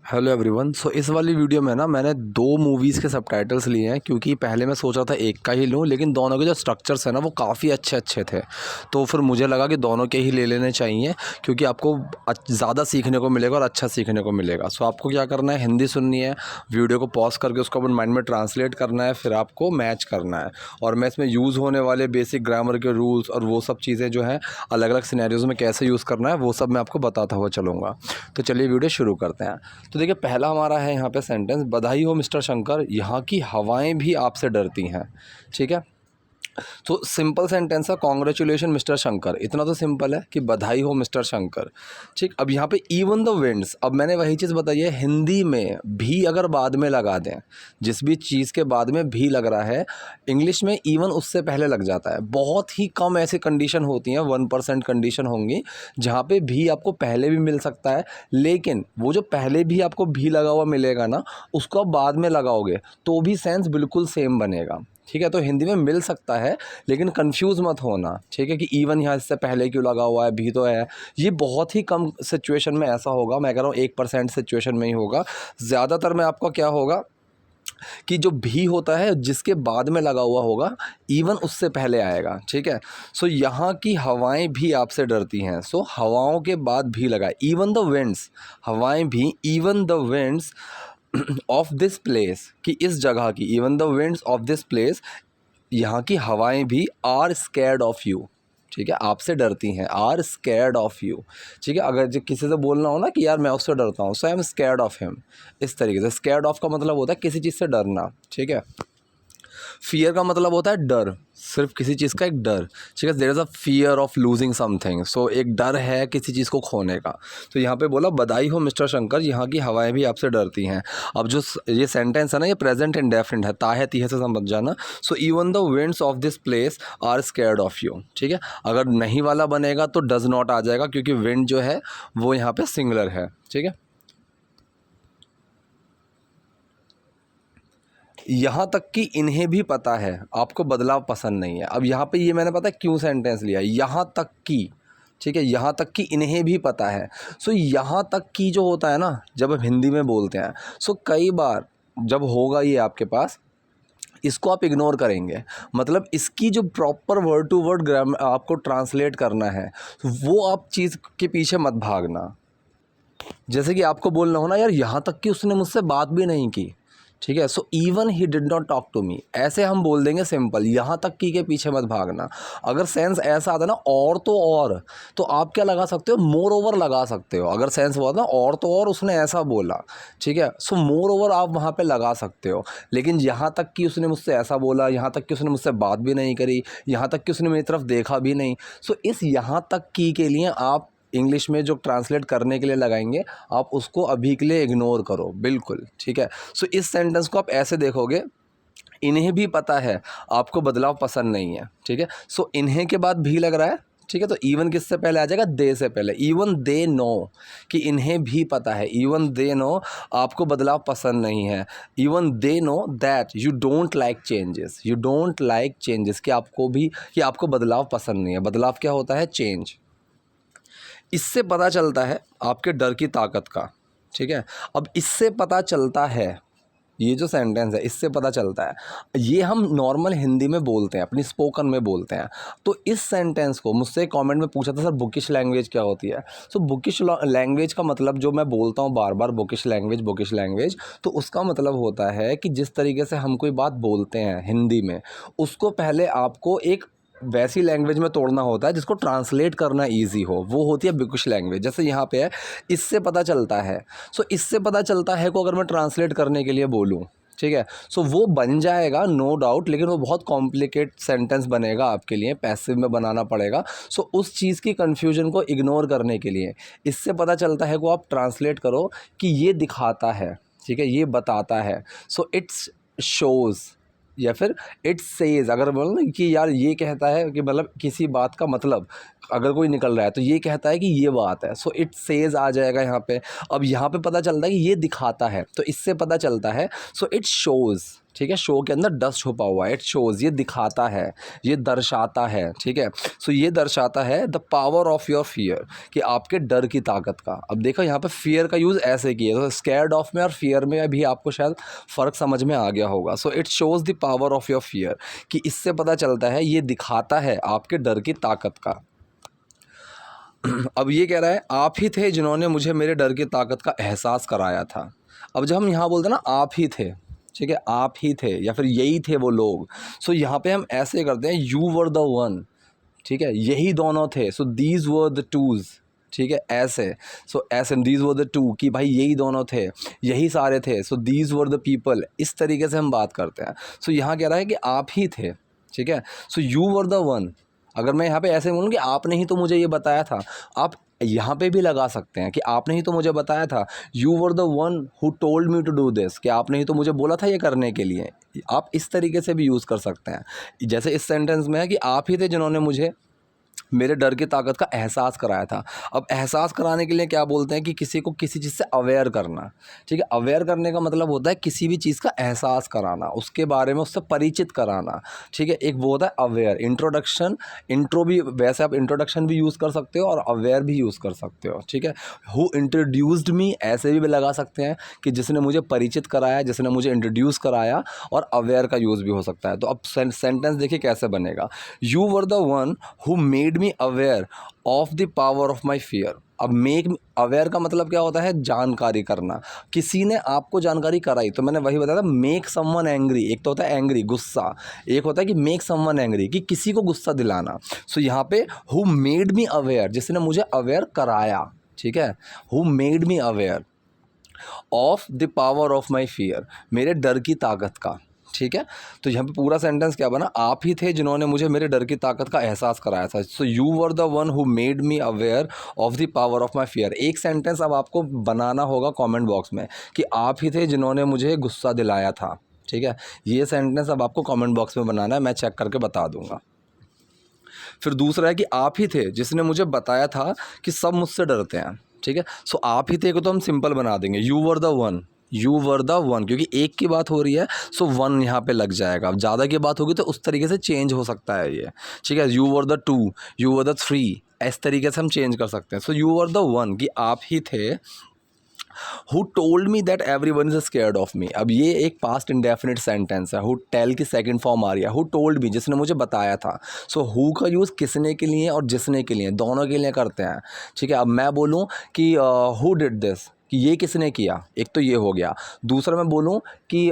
Hello everyone. सो इस वाली video में ना मैंने दो मूवीज़ के सबटाइटल्स लिए हैं, क्योंकि पहले मैं सोच रहा था एक का ही लूँ, लेकिन दोनों के जो स्ट्रक्चर्स हैं ना वो काफ़ी अच्छे अच्छे थे। तो फिर मुझे लगा कि दोनों के ही ले लेने चाहिए, क्योंकि आपको ज़्यादा सीखने को मिलेगा और अच्छा सीखने को मिलेगा। सो आपको क्या करना है, हिंदी सुननी है, वीडियो को पॉज करके उसको अपन माइंड में ट्रांसलेट करना है, फिर आपको मैच करना है। और मैं इसमें यूज़ होने वाले बेसिक ग्रामर के रूल्स और वो सब चीज़ें जो हैं अलग अलग सिनेरियोज़ में कैसे यूज़ करना है वो सब मैं आपको बताता हुआ चलूँगा। तो चलिए वीडियो शुरू करते हैं। तो देखिए, पहला हमारा है यहाँ पे सेंटेंस, बधाई हो मिस्टर शंकर, यहाँ की हवाएं भी आपसे डरती हैं। ठीक है, तो सिंपल सेंटेंस है, कॉन्ग्रेचुलेशन मिस्टर शंकर, इतना तो सिंपल है कि बधाई हो मिस्टर शंकर। ठीक, अब यहाँ पे इवन द विंड्स, अब मैंने वही चीज़ बताई है, हिंदी में भी अगर बाद में लगा दें, जिस भी चीज़ के बाद में भी लग रहा है, इंग्लिश में इवन उससे पहले लग जाता है। बहुत ही कम ऐसी कंडीशन होती हैं, 1% कंडीशन होंगी जहाँ पे भी आपको पहले भी मिल सकता है, लेकिन वो जो पहले भी आपको भी लगा हुआ मिलेगा ना, उसको आप बाद में लगाओगे तो भी सेंस बिल्कुल सेम बनेगा। ठीक है, तो हिंदी में मिल सकता है, लेकिन कंफ्यूज मत होना। ठीक है, कि इवन यहाँ इससे पहले क्यों लगा हुआ है, भी तो है। ये बहुत ही कम सिचुएशन में ऐसा होगा, मैं कह रहा हूँ 1% सिचुएशन में ही होगा। ज़्यादातर में आपका क्या होगा कि जो भी होता है जिसके बाद में लगा हुआ होगा, इवन उससे पहले आएगा। ठीक है, सो यहाँ की हवाएं भी आपसे डरती हैं, सो हवाओं के बाद भी लगा, इवन द विंड्स, हवाएं भी, even the winds of this place, कि इस जगह की, even the winds of this place, यहाँ की हवाएं भी आर स्कैर्ड ऑफ यू। ठीक है, आपसे डरती हैं, आर स्कैर्ड ऑफ यू। ठीक है, अगर जो किसी से बोलना हो ना कि यार मैं उससे डरता हूँ, so I am scared of him, इस तरीके से। स्कैर्ड ऑफ का मतलब होता है किसी चीज़ से डरना। ठीक है, फियर का मतलब होता है डर, सिर्फ किसी चीज़ का एक डर। ठीक है, there is a fear of losing something, so एक डर है किसी चीज़ को खोने का। तो यहाँ पे बोला बधाई हो मिस्टर शंकर, यहाँ की हवाएं भी आपसे डरती हैं। अब जो ये सेंटेंस है ना, ये प्रेजेंट इंडेफिनिट है, ताहे तीहे से समझ जाना। So even the winds of this place are scared of you. ठीक है, अगर नहीं वाला बनेगा तो डज नॉट आ जाएगा, क्योंकि विंड जो है वो यहाँ पे सिंगुलर है। ठीक है, यहाँ तक कि इन्हें भी पता है आपको बदलाव पसंद नहीं है। अब यहाँ पे ये मैंने पता है क्यों सेंटेंस लिया, यहाँ तक कि। ठीक है, यहाँ तक कि इन्हें भी पता है। सो यहाँ तक कि जो होता है ना, जब हम हिंदी में बोलते हैं, सो कई बार जब होगा ये आपके पास, इसको आप इग्नोर करेंगे। मतलब इसकी जो proper word to word grammar आपको ट्रांसलेट करना है, वो आप चीज़ के पीछे मत भागना। जैसे कि आपको बोलना हो ना, यार यहाँ तक कि उसने मुझसे बात भी नहीं की। ठीक है, so even he did not talk to me, ऐसे हम बोल देंगे सिंपल, यहाँ तक की के पीछे मत भागना। अगर सेंस ऐसा आता ना, और तो आप क्या लगा सकते हो, मोर ओवर लगा सकते हो। अगर सेंस हुआ ना और तो और उसने ऐसा बोला, ठीक है, सो मोर ओवर आप वहाँ पे लगा सकते हो। लेकिन यहाँ तक कि उसने मुझसे ऐसा बोला, यहाँ तक कि उसने मुझसे बात भी नहीं करी, यहाँ तक कि उसने मेरी तरफ देखा भी नहीं, सो इस यहाँ तक की के लिए आप इंग्लिश में जो ट्रांसलेट करने के लिए लगाएंगे, आप उसको अभी के लिए इग्नोर करो बिल्कुल। ठीक है, सो इस सेंटेंस को आप ऐसे देखोगे, इन्हें भी पता है आपको बदलाव पसंद नहीं है। ठीक है, सो इन्हें के बाद भी लग रहा है। ठीक है, तो इवन किससे पहले आ जाएगा, दे से पहले। इवन दे नो, कि इन्हें भी पता है, इवन दे नो आपको बदलाव पसंद नहीं है। Even they know that you don't like changes, you don't like changes, कि आपको बदलाव पसंद नहीं है। बदलाव क्या होता है, चेंज। इससे पता चलता है आपके डर की ताकत का। ठीक है, अब इससे पता चलता है, ये जो सेंटेंस है इससे पता चलता है, ये हम नॉर्मल हिंदी में बोलते हैं, अपनी स्पोकन में बोलते हैं। तो इस सेंटेंस को मुझसे कमेंट में पूछा था, सर बुकिश लैंग्वेज क्या होती है। सो बुकिश लैंग्वेज का मतलब, जो मैं बोलता हूँ बार बार, बुकिश लैंग्वेज, तो उसका मतलब होता है कि जिस तरीके से हम कोई बात बोलते हैं हिंदी में, उसको पहले आपको एक वैसी लैंग्वेज में तोड़ना होता है जिसको ट्रांसलेट करना इजी हो, वो होती है बुकिश लैंग्वेज। जैसे यहाँ पे है, इससे पता चलता है, सो इससे पता चलता है को अगर मैं ट्रांसलेट करने के लिए बोलूँ, ठीक है, सो वो बन जाएगा नो डाउट, लेकिन वो बहुत कॉम्प्लिकेट सेंटेंस बनेगा आपके लिए, पैसिव में बनाना पड़ेगा। सो उस चीज़ की कन्फ्यूजन को इग्नोर करने के लिए इससे पता चलता है को आप ट्रांसलेट करो कि ये दिखाता है, ठीक है, ये बताता है। सो इट्स शोज़, या फिर इट सेज, अगर बोलो ना कि यार ये कहता है, कि मतलब किसी बात का मतलब अगर कोई निकल रहा है तो ये कहता है कि ये बात है, सो इट सेज आ जाएगा यहाँ पे। अब यहाँ पे पता चलता है कि ये दिखाता है, तो इससे पता चलता है, सो इट शोज़। ठीक है, शो के अंदर डस छुपा हुआ है, इट शोज़, ये दिखाता है, ये दर्शाता है, ठीक है। सो ये दर्शाता है the power of your fear, कि आपके डर की ताकत का। अब देखो यहाँ पे फियर का यूज़ ऐसे किया, तो स्कैर्ड ऑफ में और फियर में भी आपको शायद फ़र्क समझ में आ गया होगा। So it shows the power of your fear, कि इससे पता चलता है, ये दिखाता है आपके डर की ताकत का। अब ये कह रहा है आप ही थे जिन्होंने मुझे मेरे डर की ताकत का एहसास कराया था। अब जब हम यहाँ बोलते हैं ना आप ही थे, ठीक है, आप ही थे या फिर यही थे वो लोग, सो यहाँ पे हम ऐसे करते हैं यू वर द वन, ठीक है, यही दोनों थे, so these were the twos, ठीक है, ऐसे, सो ऐसे दीज वर द टू, कि भाई यही दोनों थे, यही सारे थे, so these were the people, इस तरीके से हम बात करते हैं। सो यहाँ कह रहा है कि आप ही थे, ठीक है, so you were the one. अगर मैं यहाँ पे ऐसे बोलूँ कि आपने ही तो मुझे ये बताया था, आप यहाँ पे भी लगा सकते हैं कि आपने ही तो मुझे बताया था, you were the one who told me to do this, कि आपने ही तो मुझे बोला था ये करने के लिए। आप इस तरीके से भी यूज़ कर सकते हैं। जैसे इस सेंटेंस में है कि आप ही थे जिन्होंने मुझे मेरे डर की ताकत का एहसास कराया था। अब एहसास कराने के लिए क्या बोलते हैं कि किसी को किसी चीज़ से अवेयर करना, ठीक है। अवेयर करने का मतलब होता है किसी भी चीज़ का एहसास कराना, उसके बारे में उससे परिचित कराना, ठीक है। एक वो होता है अवेयर, इंट्रोडक्शन, इंट्रो भी, वैसे आप इंट्रोडक्शन भी यूज़ कर सकते हो और अवेयर भी यूज़ कर सकते हो, ठीक है। हु इंट्रोड्यूस्ड मी ऐसे भी लगा सकते हैं कि जिसने मुझे परिचित कराया, जिसने मुझे इंट्रोड्यूस कराया, और अवेयर का यूज़ भी हो सकता है। तो अब सेंटेंस देखिए कैसे बनेगा, you were the one who made me aware of the power of my fear. अब मेक अवेयर का मतलब क्या होता है, जानकारी करना, किसी ने आपको जानकारी कराई। तो मैंने वही बताया था, मेक समवन एंग्री, एक तो होता है एंग्री, गुस्सा, एक होता है कि मेक समवन एंग्री, कि किसी को गुस्सा दिलाना। सो यहाँ पे हु मेड मी अवेयर, जिसने मुझे अवेयर कराया, ठीक है, who made me aware of the power of my fear, मेरे डर की ताकत का, ठीक है। तो यहाँ पे पूरा सेंटेंस क्या बना, आप ही थे जिन्होंने मुझे मेरे डर की ताकत का एहसास कराया था। So you were the one who made me aware of the power of my fear. एक सेंटेंस अब आपको बनाना होगा कमेंट बॉक्स में कि आप ही थे जिन्होंने मुझे गुस्सा दिलाया था, ठीक है। ये सेंटेंस अब आपको कमेंट बॉक्स में बनाना है, मैं चेक करके बता दूंगा। फिर दूसरा है कि आप ही थे जिसने मुझे बताया था कि सब मुझसे डरते हैं, ठीक है। सो आप ही थे को तो हम सिंपल बना देंगे, you were the one, you were the one, क्योंकि एक की बात हो रही है, सो वन यहाँ पे लग जाएगा। अब ज़्यादा की बात होगी तो उस तरीके से चेंज हो सकता है ये, ठीक है। You were the two, you were the three, इस तरीके से हम चेंज कर सकते हैं। So you were the one, कि आप ही थे, who told me that every one is scared of me. अब ये एक पास्ट इंडेफिनिट सेंटेंस है, हु टेल की सेकंड फॉर्म आ रही है, हु टोल्ड मी, जिसने मुझे बताया था। सो हु का यूज़ किसने के लिए और जिसने के लिए, दोनों के लिए करते हैं, ठीक है। अब मैं बोलूँ कि हु डिड दिस, कि ये किसने किया, एक तो ये हो गया। दूसरा मैं बोलूँ कि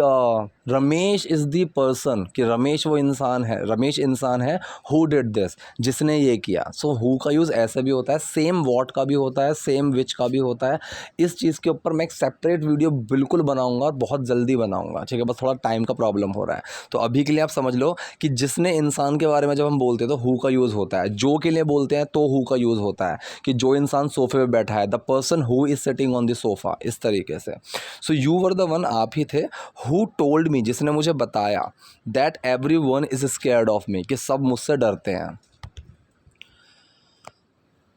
रमेश इज़ दी पर्सन, कि रमेश वो इंसान है, रमेश इंसान है, हु डिड दिस, जिसने ये किया। सो हु का यूज़ ऐसे भी होता है, सेम व्हाट का भी होता है, सेम विच का भी होता है। इस चीज़ के ऊपर मैं एक सेपरेट वीडियो बिल्कुल बनाऊंगा और बहुत जल्दी बनाऊंगा, ठीक है। बस थोड़ा टाइम का प्रॉब्लम हो रहा है। तो अभी के लिए आप समझ लो कि जिसने इंसान के बारे में जब हम बोलते हैं तो हु का यूज़ होता है, जो के लिए बोलते हैं तो हु का यूज़ होता है, कि जो इंसान सोफे पे बैठा है, the person who is sitting on the sofa, इस तरीके से। So you were the one, आप ही थे, हु टोल्ड मी, जिसने मुझे बताया, that every one is scared of me, कि सब मुझसे डरते हैं,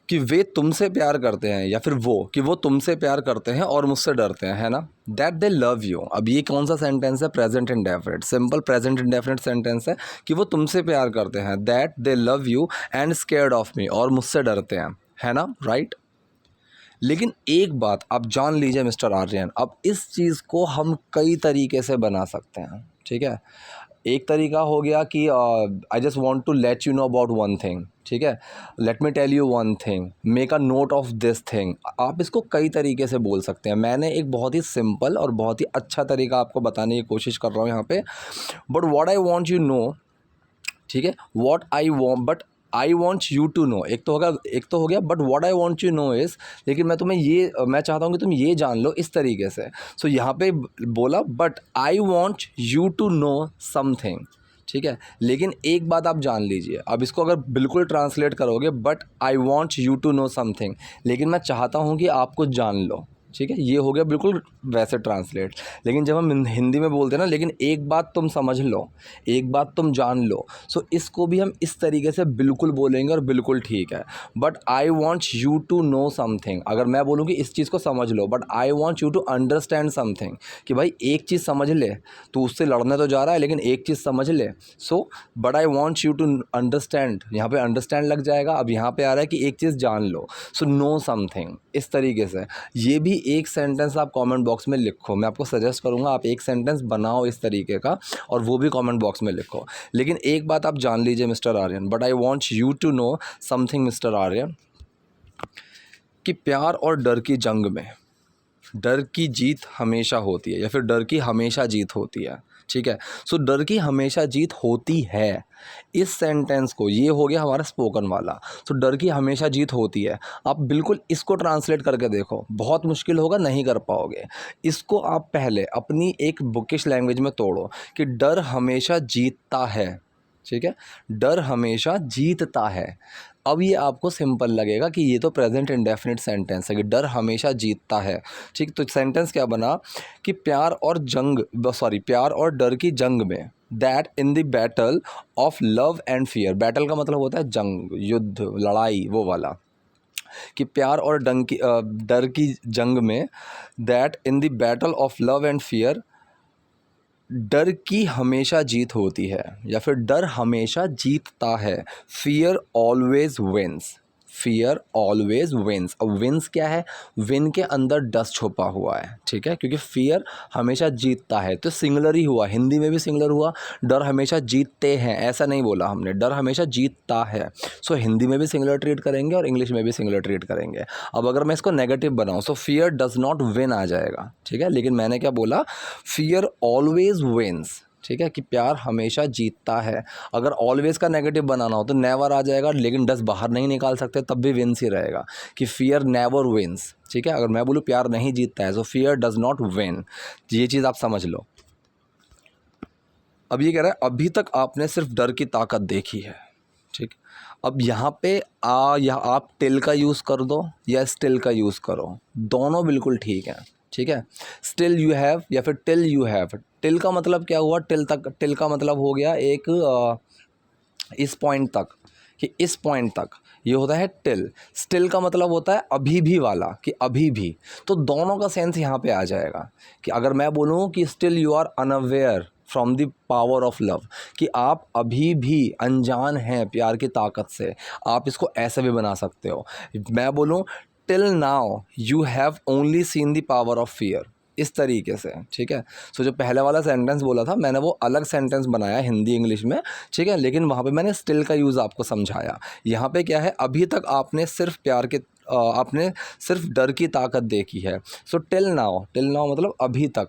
कि वे तुमसे प्यार करते हैं, या फिर वो, कि वो तुमसे प्यार करते हैं और मुझसे डरते हैं, है ना। दैट दे लव यू, अब ये कौन सा सेंटेंस है, present indefinite, simple present indefinite sentence है कि वो तुमसे प्यार करते हैं, that they love you and scared of me, और मुझसे डरते हैं, है ना, राइट। लेकिन एक बात आप जान लीजिए मिस्टर आर्यन, अब इस चीज़ को हम कई तरीके से बना सकते हैं, ठीक है। एक तरीका हो गया कि I just want to let you know about one thing, ठीक है, let me tell you one thing, make a note of this thing. आप इसको कई तरीके से बोल सकते हैं। मैंने एक बहुत ही सिंपल और बहुत ही अच्छा तरीका आपको बताने की कोशिश कर रहा हूँ यहाँ पे, but what I want you know, ठीक है, what I want, but I want you to know, एक तो हो गया but what I want you know is, लेकिन मैं चाहता हूँ कि तुम ये जान लो इस तरीके से। सो यहाँ पे बोला but I want you to know something, ठीक है। लेकिन एक बात आप जान लीजिए, अब इसको अगर बिल्कुल ट्रांसलेट करोगे, but I want you to know something, लेकिन मैं चाहता हूँ कि आप कुछ जान लो, ठीक है, ये हो गया बिल्कुल वैसे ट्रांसलेट। लेकिन जब हम हिंदी में बोलते हैं ना, लेकिन एक बात तुम समझ लो, एक बात तुम जान लो, सो इसको भी हम इस तरीके से बिल्कुल बोलेंगे और बिल्कुल ठीक है। But I want you to know something, अगर मैं बोलूँ कि इस चीज़ को समझ लो, but I want you to understand something, कि भाई एक चीज़ समझ ले, तो उससे लड़ने तो जा रहा है लेकिन एक चीज़ समझ ले। So but I want you to understand, यहाँ पे अंडरस्टैंड लग जाएगा। अब यहाँ पे आ रहा है कि एक चीज़ जान लो, सो नो समथिंग, इस तरीके से। ये भी एक सेंटेंस आप कमेंट बॉक्स में लिखो, मैं आपको सजेस्ट करूँगा आप एक सेंटेंस बनाओ इस तरीके का और वो भी कमेंट बॉक्स में लिखो। लेकिन एक बात आप जान लीजिए mister Aryan, but I want you to know something mister Aryan, कि प्यार और डर की जंग में डर की जीत हमेशा होती है, या फिर डर की हमेशा जीत होती है। ठीक है, सो डर की हमेशा जीत होती है, इस सेंटेंस को, ये हो गया हमारा स्पोकन वाला। सो डर की हमेशा जीत होती है, आप बिल्कुल इसको ट्रांसलेट करके देखो, बहुत मुश्किल होगा, नहीं कर पाओगे। इसको आप पहले अपनी एक बुकिश लैंग्वेज में तोड़ो कि डर हमेशा जीतता है। ठीक है, डर हमेशा जीतता है। अब ये आपको सिंपल लगेगा कि ये तो प्रेजेंट इंडेफिनिट सेंटेंस है कि डर हमेशा जीतता है। ठीक, तो सेंटेंस क्या बना कि प्यार और डर की जंग में, that in the battle of love and fear, battle का मतलब होता है जंग, युद्ध, लड़ाई, वो वाला, कि प्यार और डर की जंग में, that in the battle of love and fear, डर की हमेशा जीत होती है, या फिर डर हमेशा जीतता है। Fear always wins, fear always wins. अब विंस क्या है, विन के अंदर डस छुपा हुआ है। ठीक है, क्योंकि फियर हमेशा जीतता है तो सिंगुलर ही हुआ, हिंदी में भी सिंगुलर हुआ। डर हमेशा जीतते हैं ऐसा नहीं बोला हमने, डर हमेशा जीतता है। सो हिंदी में भी सिंगुलर ट्रीट करेंगे और इंग्लिश में भी सिंगुलर ट्रीट करेंगे। अब अगर मैं इसको नेगेटिव बनाऊँ, so fear does not win आ जाएगा। ठीक है, लेकिन मैंने क्या बोला, फियर ऑलवेज विंस। ठीक है, कि प्यार हमेशा जीतता है। अगर ऑलवेज का नेगेटिव बनाना हो तो नेवर आ जाएगा, लेकिन डस बाहर नहीं निकाल सकते, तब भी विंस ही रहेगा, कि फियर नेवर विंस। ठीक है, अगर मैं बोलूँ प्यार नहीं जीतता है, सो फियर डज नॉट विन, ये चीज़ आप समझ लो। अब ये कह रहा है अभी तक आपने सिर्फ डर की ताकत देखी है। ठीक, अब यहाँ पे या आप टिल का यूज़ कर दो या स्टिल का यूज़ करो, दोनों बिल्कुल ठीक है। ठीक है, स्टिल यू हैव या फिर टिल यू हैव। टिल का मतलब क्या हुआ, टिल तक, टिल का मतलब हो गया एक इस पॉइंट तक, कि इस पॉइंट तक, ये होता है टिल। स्टिल का मतलब होता है अभी भी वाला, कि अभी भी। तो दोनों का सेंस यहाँ पे आ जाएगा, कि अगर मैं बोलूँ कि still you are unaware from the power of love, कि आप अभी भी अनजान हैं प्यार की ताकत से, आप इसको ऐसे भी बना सकते हो। मैं बोलूँ till now you have only seen the power of fear, इस तरीके से। ठीक है, सो जो पहले वाला सेंटेंस बोला था मैंने, वो अलग सेंटेंस बनाया हिंदी इंग्लिश में। ठीक है, लेकिन वहाँ पे मैंने स्टिल का यूज़ आपको समझाया। यहाँ पे क्या है, अभी तक आपने सिर्फ आपने सिर्फ डर की ताकत देखी है। सो टिल नाउ मतलब अभी तक,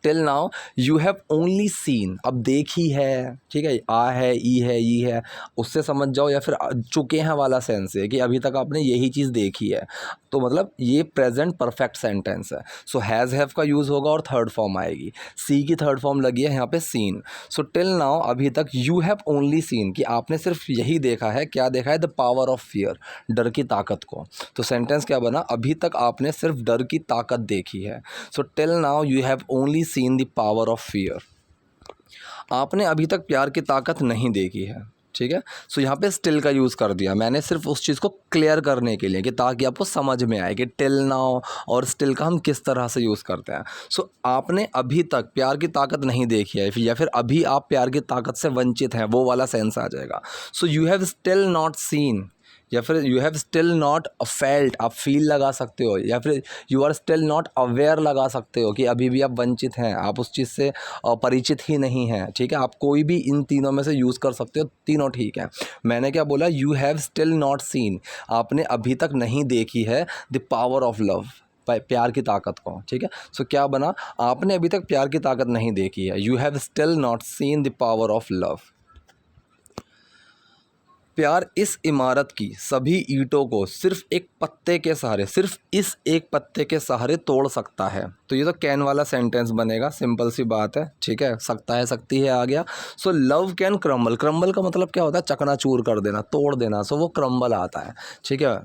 till now you have only seen, अब देखी है। ठीक है, आ है, ई है, ई है, उससे समझ जाओ, या फिर चुके हैं वाला सेंस है कि अभी तक आपने यही चीज़ देखी है। तो मतलब ये प्रेजेंट परफेक्ट सेंटेंस है। सो हैज़ हैव का यूज़ होगा और थर्ड फॉर्म आएगी, सी की थर्ड फॉर्म लगी है यहाँ पे सीन। सो टिल नाउ अभी तक, यू हैव ओनली सीन, कि आपने सिर्फ यही देखा है, क्या देखा है, द पावर ऑफ फियर, डर की ताकत को। तो सेंटेंस क्या बना, अभी तक आपने सिर्फ डर की ताकत देखी है। So till now you have only seen the power of fear, आपने अभी तक प्यार की ताकत नहीं देखी है। ठीक है, सो यहाँ पे स्टिल का यूज़ कर दिया मैंने, सिर्फ उस चीज़ को क्लियर करने के लिए, कि ताकि आपको समझ में आए कि टिल नाउ और स्टिल का हम किस तरह से यूज़ करते हैं। सो आपने अभी तक प्यार की ताकत नहीं देखी है, या फिर अभी आप प्यार की ताकत से वंचित हैं, वो वाला सेंस आ जाएगा। So you have still not seen, या फिर you have still not felt, आप फील लगा सकते हो, या फिर you are still not aware लगा सकते हो, कि अभी भी आप वंचित हैं, आप उस चीज़ से परिचित ही नहीं हैं। ठीक है, आप कोई भी इन तीनों में से यूज़ कर सकते हो, तीनों ठीक है। मैंने क्या बोला, you have still not scene, आपने अभी तक नहीं देखी है द पावर ऑफ लव, प्यार की ताकत को। ठीक है, सो क्या बना, आपने अभी तक प्यार की ताकत नहीं देखी है, you have still not seen the power of love. प्यार इस इमारत की सभी ईंटों को सिर्फ एक पत्ते के सहारे, सिर्फ इस एक पत्ते के सहारे तोड़ सकता है। तो ये तो कैन वाला सेंटेंस बनेगा, सिंपल सी बात है। ठीक है, सकता है, सकती है आ गया। So love can crumble, crumble का मतलब क्या होता है, चकनाचूर कर देना, तोड़ देना। सो वो क्रम्बल आता है। ठीक है,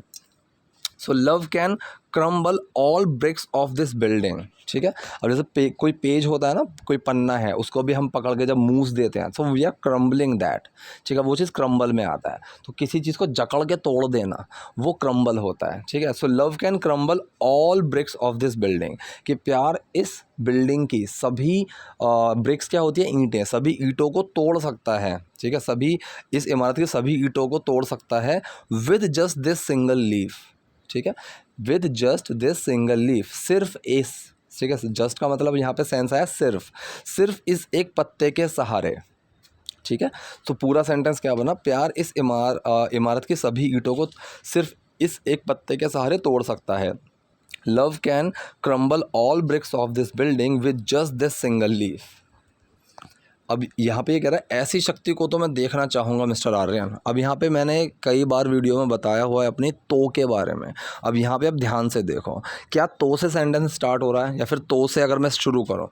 so love can crumble all bricks of this building, ठीक है। अब जैसे कोई पेज होता है ना, कोई पन्ना है, उसको भी हम पकड़ के जब मूव देते हैं, so we are crumbling that, ठीक है। वो चीज़ क्रम्बल में आता है। तो किसी चीज़ को जकड़ के तोड़ देना वो क्रम्बल होता है, ठीक है। So love can crumble all bricks of this building, कि प्यार इस बिल्डिंग की सभी ब्रिक्स क्या होती है, ईंटें, सभी ईंटों को तोड़ सकता है, ठीक है। सभी इस इमारत की सभी ईंटों को तोड़ सकता है with just this single leaf, ठीक है। With just this single leaf, सिर्फ इस, ठीक है। जस्ट का मतलब यहाँ पे सेंस आया सिर्फ इस एक पत्ते के सहारे, ठीक है। तो पूरा सेंटेंस क्या बना, प्यार इस इमारत की सभी ईंटों को सिर्फ इस एक पत्ते के सहारे तोड़ सकता है। Love can crumble all bricks of this building with just this single leaf. अब यहाँ पे ये कह रहा है ऐसी शक्ति को तो मैं देखना चाहूँगा मिस्टर आर्यन। अब यहाँ पे मैंने कई बार वीडियो में बताया हुआ है अपनी तो के बारे में। अब यहाँ पे आप ध्यान से देखो, क्या तो से सेंटेंस स्टार्ट हो रहा है या फिर तो से अगर मैं शुरू करूँ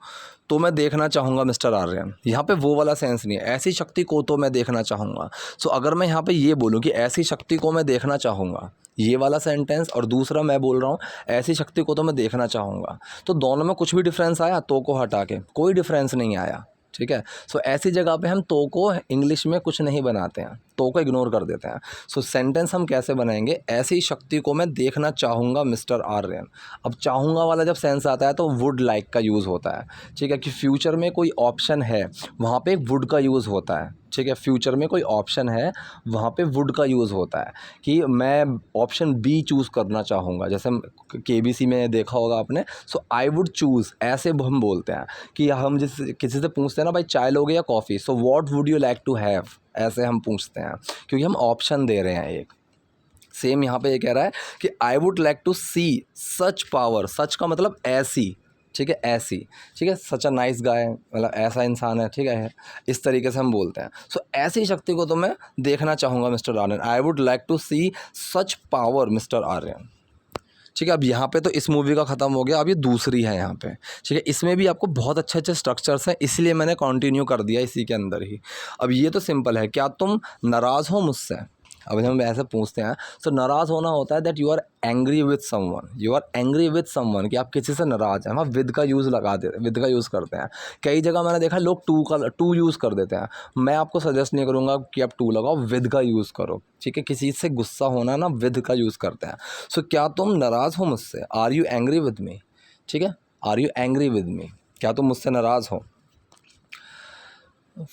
तो मैं देखना चाहूँगा मिस्टर आर्यन, यहाँ पे वो वाला सेंस नहीं है। ऐसी शक्ति को तो मैं देखना चाहूँगा। सो अगर मैं यहाँ पे ये बोलूँ कि ऐसी शक्ति को मैं देखना चाहूँगा, ये वाला सेंटेंस, और दूसरा मैं बोल रहा हूँ ऐसी शक्ति को तो मैं देखना चाहूँगा, तो दोनों में कुछ भी डिफरेंस आया तो को हटा के? कोई डिफरेंस नहीं आया, ठीक है। सो ऐसी जगह पे हम तो को इंग्लिश में कुछ नहीं बनाते हैं, तो को इग्नोर कर देते हैं। सो सेंटेंस हम कैसे बनाएंगे, ऐसी शक्ति को मैं देखना चाहूँगा मिस्टर आर्यन। अब चाहूँगा वाला जब सेंस आता है तो वुड लाइक का यूज़ होता है, ठीक है। कि फ्यूचर में कोई ऑप्शन है वहाँ पे एक वुड का यूज़ होता है, ठीक है। फ्यूचर में कोई ऑप्शन है वहाँ पे वुड का यूज़ होता है कि मैं ऑप्शन बी चूज़ करना चाहूँगा। जैसे केबीसी में देखा होगा आपने, सो आई वुड चूज़, ऐसे हम बोलते हैं कि हम जिस किसी से पूछते हैं ना, भाई चाय लोगे या coffee, so what would you like to have, ऐसे हम पूछते हैं क्योंकि हम ऑप्शन दे रहे हैं एक। सेम यहाँ पे ये कह रहा है कि I would like to see such power, such का मतलब ऐसी, ठीक है, ऐसी, ठीक है। सच अ नाइस गाय, मतलब ऐसा इंसान है, ठीक है, इस तरीके से हम बोलते हैं। सो ऐसी शक्ति को तो मैं देखना चाहूँगा mister Aryan. I would like to see such power mister Aryan, ठीक है। अब यहाँ पे तो इस मूवी का ख़त्म हो गया, अब ये दूसरी है यहाँ पे, ठीक है। इसमें भी आपको बहुत अच्छे अच्छे स्ट्रक्चर्स हैं, इसलिए मैंने कंटिन्यू कर दिया इसी के अंदर ही। अब ये तो सिंपल है, क्या तुम नाराज़ हो मुझसे? अब जब हम ऐसे पूछते हैं, तो नाराज़ होना होता है that you are angry with someone, you are angry with someone, कि आप किसी से नाराज़ हैं। हम विद का यूज़ लगा देते, विद का यूज़ करते हैं। कई जगह मैंने देखा लोग टू यूज़ कर देते हैं। मैं आपको सजेस्ट नहीं करूँगा कि आप टू लगाओ, विद का यूज़ करो, ठीक है। किसी से गुस्सा होना ना, विद का यूज़ करते हैं। सो क्या तुम नाराज़ हो मुझसे, are you angry with me, ठीक है, are you angry with me, क्या तुम मुझसे नाराज़ हो।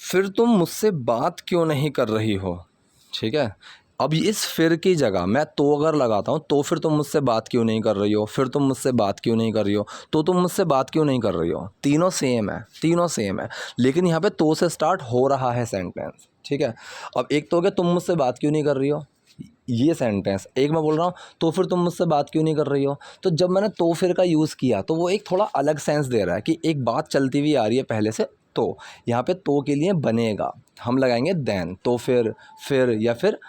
फिर तुम मुझसे बात क्यों नहीं कर रही हो, ठीक है। अब इस फिर की जगह मैं तो अगर लगाता हूँ, तो फिर तुम मुझसे बात क्यों नहीं कर रही हो, फिर तुम मुझसे बात क्यों नहीं कर रही हो, तो तुम मुझसे बात क्यों नहीं कर रही हो, तीनों सेम है, तीनों सेम है। लेकिन यहाँ पे तो से स्टार्ट हो रहा है सेंटेंस, ठीक है। अब एक तो हो गया तुम मुझसे बात क्यों नहीं कर रही हो, ये सेंटेंस। एक मैं बोल रहा हूँ तो फिर तुम मुझसे बात क्यों नहीं कर रही हो, तो जब मैंने तो फिर का यूज़ किया तो वो एक थोड़ा अलग सेंस दे रहा है कि एक बात चलती हुई आ रही है पहले से। तो यहाँ पे तो के लिए बनेगा, हम लगाएंगे देन, तो फिर या फिर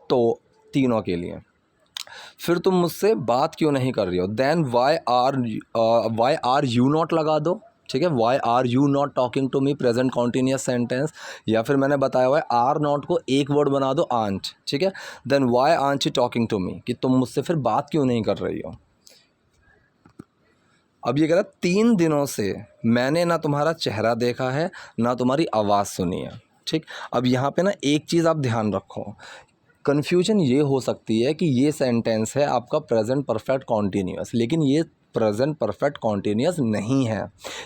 तो, तीनों के लिए। फिर तुम मुझसे बात क्यों नहीं कर रही हो, then why are you not लगा दो, ठीक है। Why are you not talking to me, present continuous sentence. या फिर मैंने बताया हुआ है आर नॉट को एक वर्ड बना दो, आंट, ठीक है। Then why aren't you talking to me, कि तुम मुझसे फिर बात क्यों नहीं कर रही हो। अब ये कह रहा 3 दिनों से मैंने ना तुम्हारा चेहरा देखा है ना तुम्हारी आवाज़ सुनी है, ठीक। अब यहाँ पे ना एक चीज़ आप ध्यान रखो, कन्फ्यूजन ये हो सकती है कि ये सेंटेंस है आपका प्रेजेंट परफेक्ट कॉन्टीन्यूअस, लेकिन ये प्रेजेंट परफेक्ट कॉन्टीन्यूअस नहीं है।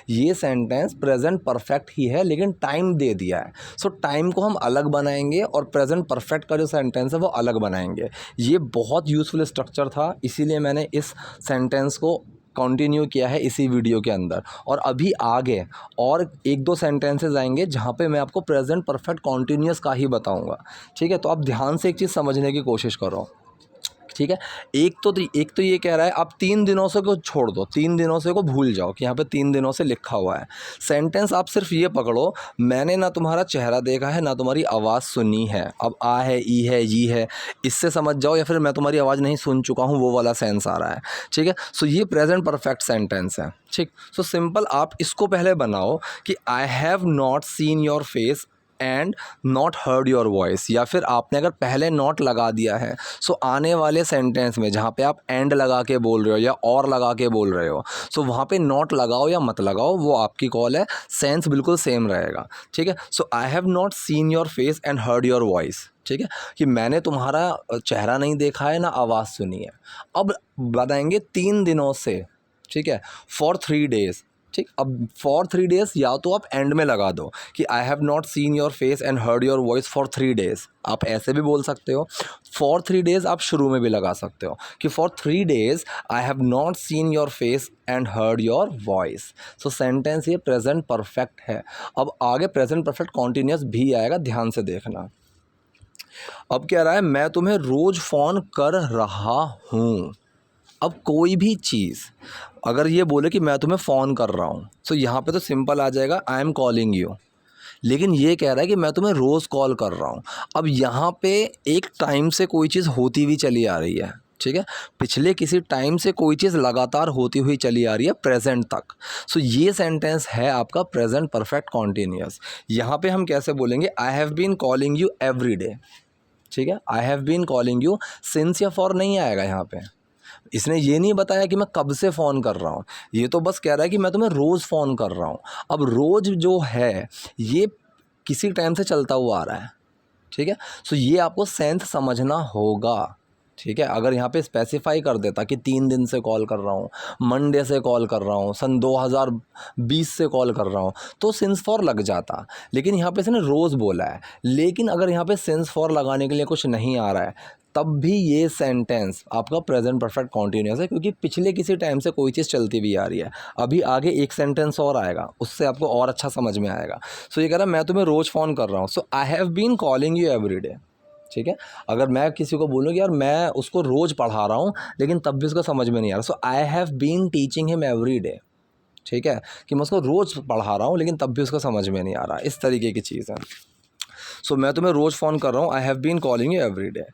ये सेंटेंस प्रेजेंट परफेक्ट ही है लेकिन टाइम दे दिया है। सो टाइम को हम अलग बनाएंगे और प्रेजेंट परफेक्ट का जो सेंटेंस है वो अलग बनाएंगे। ये बहुत यूज़फुल स्ट्रक्चर था, इसीलिए मैंने इस सेंटेंस को कंटिन्यू किया है इसी वीडियो के अंदर। और अभी आगे और 1-2 सेंटेंसेस आएंगे जहाँ पे मैं आपको प्रेजेंट परफेक्ट कॉन्टीन्यूअस का ही बताऊँगा, ठीक है। तो आप ध्यान से एक चीज़ समझने की कोशिश करो, ठीक है। एक तो ये कह रहा है आप 3 दिनों से को छोड़ दो, 3 दिनों से को भूल जाओ कि यहाँ पे 3 दिनों से लिखा हुआ है। सेंटेंस आप सिर्फ ये पकड़ो, मैंने ना तुम्हारा चेहरा देखा है ना तुम्हारी आवाज़ सुनी है। अब आ है, ई है, ये है, इससे समझ जाओ, या फिर मैं तुम्हारी आवाज़ नहीं सुन चुका हूँ, वो वाला सेंस आ रहा है, ठीक है। सो ये प्रेजेंट परफेक्ट सेंटेंस है, ठीक। सो सिंपल आप इसको पहले बनाओ कि आई have not seen your face and not heard your voice, या फिर आपने अगर पहले नॉट लगा दिया है सो आने वाले सेंटेंस में जहाँ पे आप एंड लगा के बोल रहे हो या और लगा के बोल रहे हो, सो वहाँ पे नॉट लगाओ या मत लगाओ, वो आपकी कॉल है, सेंस बिल्कुल सेम रहेगा। ठीक है, so I have not seen your face and heard your voice. ठीक है, कि मैंने तुम्हारा चेहरा नहीं देखा है ना आवाज़ सुनी है। अब बताएंगे 3 दिनों से, ठीक है, फॉर 3 डेज़। ठीक, अब फॉर 3 डेज़ या तो आप एंड में लगा दो कि आई have not seen your face and heard your voice for 3 days, आप ऐसे भी बोल सकते हो। फॉर 3 डेज़ आप शुरू में भी लगा सकते हो कि for 3 days I have not seen your face and heard your voice. So sentence ये प्रेजेंट परफेक्ट है। अब आगे प्रेजेंट परफेक्ट कॉन्टिन्यूस भी आएगा, ध्यान से देखना। अब कह रहा है मैं तुम्हें रोज़ फ़ोन कर रहा हूँ। अब कोई भी चीज़ अगर ये बोले कि मैं तुम्हें फ़ोन कर रहा हूँ, तो यहाँ पे तो सिंपल आ जाएगा आई एम कॉलिंग यू। लेकिन ये कह रहा है कि मैं तुम्हें रोज़ कॉल कर रहा हूँ। अब यहाँ पे एक टाइम से कोई चीज़ होती हुई चली आ रही है। ठीक है, पिछले किसी टाइम से कोई चीज़ लगातार होती हुई चली आ रही है प्रेजेंट तक। सो ये सेंटेंस है आपका प्रेजेंट परफेक्ट कॉन्टिन्यूअस। यहाँ पे हम कैसे बोलेंगे, I have been calling you every day. ठीक है, I have been calling you, since या फॉर नहीं आएगा यहाँ पे। इसने ये नहीं बताया कि मैं कब से फ़ोन कर रहा हूँ, ये तो बस कह रहा है कि मैं तुम्हें रोज़ फ़ोन कर रहा हूँ। अब रोज़ जो है ये किसी टाइम से चलता हुआ आ रहा है। ठीक है, सो ये आपको सेंस समझना होगा। ठीक है, अगर यहाँ पे स्पेसिफाई कर देता कि 3 दिन से कॉल कर रहा हूँ, मंडे से कॉल कर रहा हूँ, सन 2020 से कॉल कर रहा हूँ, तो सिंस फॉर लग जाता। लेकिन यहाँ पे इसने रोज़ बोला है। लेकिन अगर यहाँ पे सिंस फॉर लगाने के लिए कुछ नहीं आ रहा है, तब भी ये सेंटेंस आपका प्रेजेंट परफेक्ट कॉन्टिन्यूअस है, क्योंकि पिछले किसी टाइम से कोई चीज़ चलती हुई आ रही है। अभी आगे एक सेंटेंस और आएगा, उससे आपको और अच्छा समझ में आएगा। सो ये कह रहा है मैं तुम्हें रोज़ फ़ोन कर रहा हूँ, so I have been calling you every day. ठीक है, अगर मैं किसी को बोलूँ कि यार मैं उसको रोज़ पढ़ा रहा हूँ लेकिन तब भी उसको समझ में नहीं आ रहा, so I have been teaching him every day. ठीक है, कि मैं उसको रोज़ पढ़ा रहा हूँ लेकिन तब भी उसको समझ में नहीं आ रहा, इस तरीके की चीज़ है। सो मैं तुम्हें रोज़ फ़ोन कर रहा हूँ, I have been calling you every day.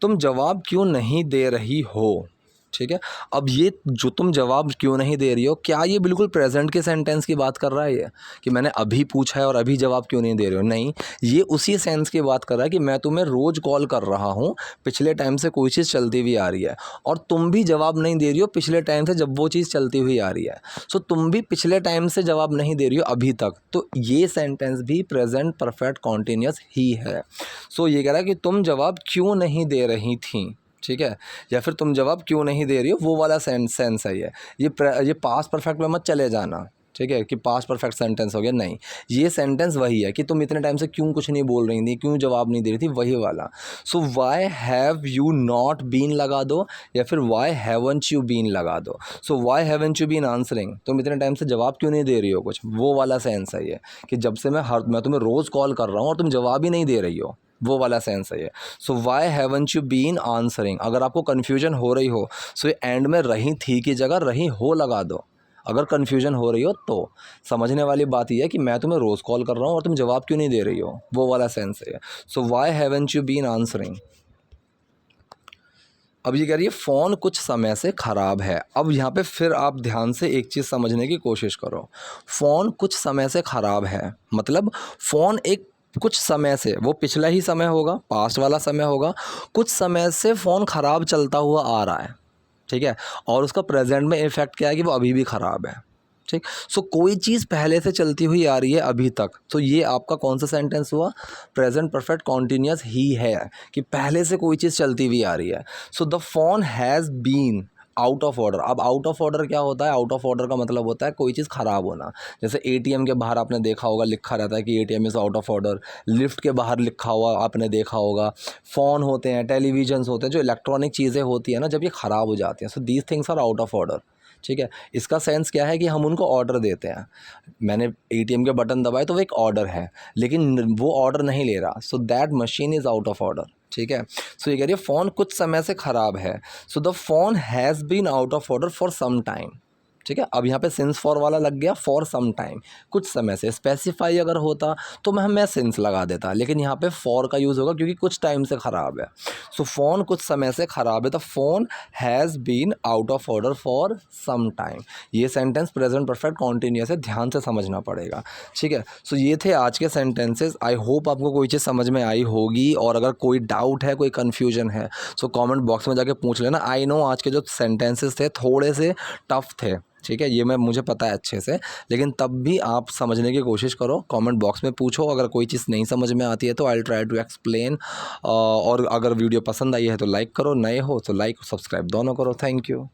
तुम जवाब क्यों नहीं दे रही हो। ठीक है, अब ये जो तुम जवाब क्यों नहीं दे रही हो, क्या ये बिल्कुल प्रेजेंट के सेंटेंस की बात कर रहा है ये कि मैंने अभी पूछा है और अभी जवाब क्यों नहीं दे रहे हो? नहीं, ये उसी सेंस की बात कर रहा है कि मैं तुम्हें रोज़ कॉल कर रहा हूँ, पिछले टाइम से कोई चीज़ चलती हुई आ रही है और तुम भी जवाब नहीं दे रही हो पिछले टाइम से जब वो चीज़ चलती हुई आ रही है। सो तुम भी पिछले टाइम से जवाब नहीं दे रही हो अभी तक, तो ये सेंटेंस भी प्रेजेंट परफेक्ट कॉन्टिन्यूअस ही है। सो ये कह रहा है कि तुम जवाब क्यों नहीं दे रही थी। ठीक है, या फिर तुम जवाब क्यों नहीं दे रही हो, वो वाला सेंस है ये पास्ट परफेक्ट में मत चले जाना। ठीक है, कि पास्ट परफेक्ट सेंटेंस हो गया, नहीं, ये सेंटेंस वही है कि तुम इतने टाइम से क्यों कुछ नहीं बोल रही थी, क्यों जवाब नहीं दे रही थी, वही वाला। So why have you not been लगा दो या फिर वाई हैवंट यू बीन लगा दो। So why haven't you been answering, तुम इतने टाइम से जवाब क्यों नहीं दे रही हो कुछ, वो वाला सेंस है ये कि जब से मैं तुम्हें रोज़ कॉल कर रहा हूँ और तुम जवाब ही नहीं दे रही हो, वो वाला सेंस है ये। So why haven't you been answering, अगर आपको कन्फ्यूजन हो रही हो सो ये एंड में रही थी की जगह रही हो लगा दो। अगर कन्फ्यूजन हो रही हो तो समझने वाली बात यह है कि मैं तुम्हें रोज़ कॉल कर रहा हूँ और तुम जवाब क्यों नहीं दे रही हो, वो वाला सेंस है। So why haven't you been answering. अब ये कह रही है फ़ोन कुछ समय से ख़राब है। अब यहाँ पे फिर आप ध्यान से एक चीज़ समझने की कोशिश करो। फ़ोन कुछ समय से ख़राब है मतलब फ़ोन एक कुछ समय से, वो पिछला ही समय होगा, पास्ट वाला समय होगा, कुछ समय से फ़ोन ख़राब चलता हुआ आ रहा है। ठीक है, और उसका प्रेजेंट में इफ़ेक्ट क्या है कि वो अभी भी ख़राब है। ठीक, सो कोई चीज़ पहले से चलती हुई आ रही है अभी तक, तो ये आपका कौन सा सेंटेंस हुआ, प्रेजेंट परफेक्ट कॉन्टिन्यूअस ही है कि पहले से कोई चीज़ चलती हुई आ रही है। So the phone has been out of order. अब आउट ऑफ ऑर्डर क्या होता है, आउट ऑफ ऑर्डर का मतलब होता है कोई चीज़ ख़राब होना। जैसे एटीएम के बाहर आपने देखा होगा लिखा रहता है कि ATM is out of order, lift के बाहर लिखा हुआ आपने देखा होगा, फ़ोन होते हैं, टेलीविजन्स होते हैं, जो इलेक्ट्रॉनिक चीज़ें होती हैं ना, जब ये ख़राब हो जाती हैं, so these things are out of order. ठीक है, इसका सेंस क्या है कि हम उनको ऑर्डर देते हैं, मैंने एटीएम के बटन दबाए तो वो एक ऑर्डर है, लेकिन वो ऑर्डर नहीं ले रहा, so that machine is out of order. ठीक है, सो ये कह रही है फ़ोन कुछ समय से ख़राब है, so the phone has been out of order for some time. ठीक है। अब यहाँ पे सिंस फॉर वाला लग गया फॉर सम टाइम, कुछ समय से। स्पेसिफाई अगर होता तो मैं सिंस लगा देता, लेकिन यहाँ पे फॉर का यूज़ होगा क्योंकि कुछ टाइम से ख़राब है। सो फ़ोन कुछ समय से ख़राब है, the phone has been out of order for some time. ये सेंटेंस प्रेजेंट परफेक्ट कॉन्टीन्यूअस है, ध्यान से समझना पड़ेगा, ठीक है। सो ये थे आज के सेंटेंसेस। आई होप आपको कोई चीज़ समझ में आई होगी, और अगर कोई डाउट है, कोई कन्फ्यूजन है, सो कमेंट बॉक्स में जाके पूछ लेना। आई नो आज के जो सेंटेंसेस थे थोड़े से टफ थे, ठीक है, ये मुझे पता है अच्छे से, लेकिन तब भी आप समझने की कोशिश करो, कमेंट बॉक्स में पूछो। अगर कोई चीज़ नहीं समझ में आती है तो I will try to explain. और अगर वीडियो पसंद आई है तो लाइक करो, नए हो तो लाइक सब्सक्राइब दोनों करो। Thank you.